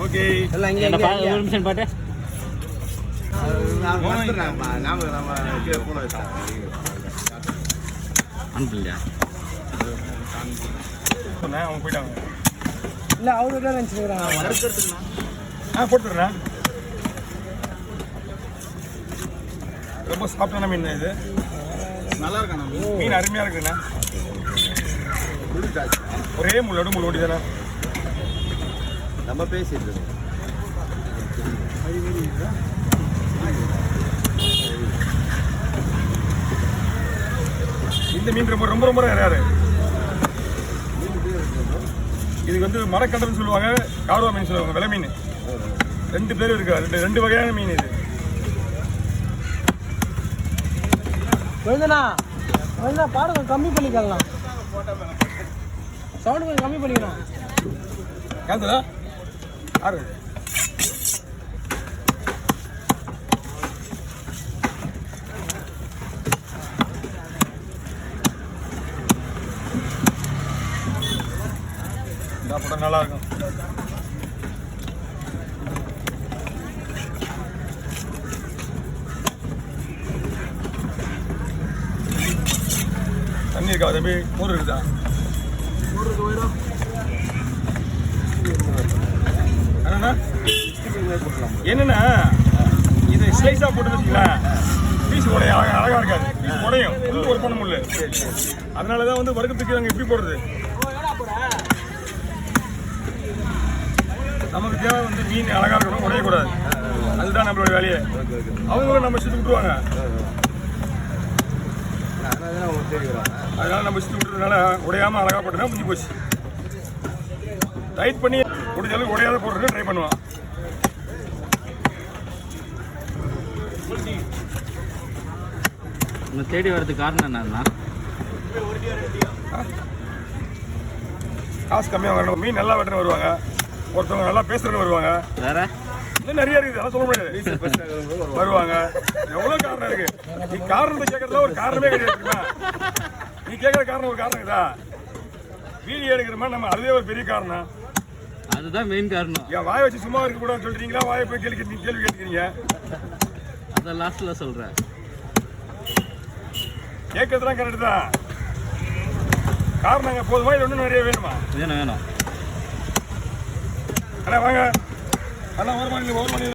Okay எல்லாம் இங்கே என்ன பாக்க ஒரு நிமிஷம் பாட்டு நம்ம கீழே போன அனுப்பலையா சொன்னேன் அவங்க போயிட்டாங்க. இல்லை அவரு தான் நினச்சிருக்கிறாங்க. போட்டுருண்ணா. ரொம்ப சாஃப்டான மீன் இது. நல்லா இருக்கா மீன் அருமையாக இருக்குண்ணா. ஒரே முள்ளோட முள் ஓட்டி தானே நம்ம பேசிட்டு இந்த மீன் ரொம்ப ரொம்ப ரொம்ப ரேரு. இதுக்கு வந்து மரக்கண்டன்னு சொல்லுவாங்க, கார்வா மீன் சொல்லுவாங்க, வெலை மீன். ரெண்டு பேரும் இருக்கு, ரெண்டு வகையான மீன் இது. எழுதுண்ணா பாடு கொஞ்சம் கம்மி பண்ணிக்கலாம், சவுண்டு கொஞ்சம் கம்மி பண்ணிக்கலாம். கேட்குதா? ஆறு இந்த படம் நல்லா இருக்கும். தண்ணி இருக்கா தம்பி? மோர் இருக்குதா? என்னன்னா இது ஸ்லைஸா போட்டு வச்சுக்கலாம், பீஸ் உடைய அழகா இருக்காது, பீஸ் உடையும், ஒரு பண்ண முடியல. அதனாலதான் வந்து வர்க்கத்துக்கு நாங்கள் இப்படி போடுறது. நமக்கு தேவை வந்து மீன் அழகா இருக்கணும், உடையக்கூடாது. அதுதான் நம்மளோட வேலையை. அவங்களும் நம்ம சுற்றி விட்டுருவாங்க, அதனால நம்ம சுற்றி விட்டுறதுனால உடையாம அழகா போட்டுனா முடிஞ்சு போச்சு. டைட் பண்ணி முடிஞ்ச அளவுக்கு உடையாத போடுறதுக்கு ட்ரை பண்ணுவான். உன்னை தேடி வர்றதுக்கு காரணம் என்னன்னா காசு கம்மியாக வரணும், மீன் நல்லா வெட்டுன்னு வருவாங்க, ஒருத்தவங்க நல்லா பேசுறதுன்னு வருவாங்க, வேற இன்னும் நிறைய இருக்குது, அதெல்லாம் சொல்ல முடியாது. வருவாங்க, எவ்வளோ காரணம் இருக்கு. நீ காரணத்தை கேட்கறதுல ஒரு காரணமே கிடையாதுமா. நீ கேட்கற காரணம் ஒரு காரணம் இதா, வீடியோ எடுக்கிற மாதிரி நம்ம அதுவே ஒரு பெரிய காரணம். அதுதான் மெயின் காரணம். என் வாயை வச்சு சும்மா இருக்க கூடாதுன்னு சொல்றீங்களா? வாயை போய் கேள்வி கேட்கிறீங்க. அதான் லாஸ்ட்ல சொல்றேன். கேட்கறதுலாம் கரெக்ட் தான், காரணங்க போதுமா இல்லை இன்னும் நிறைய வேணுமா? வேணும் அண்ணா வாங்க, அண்ணா ஒரு மணி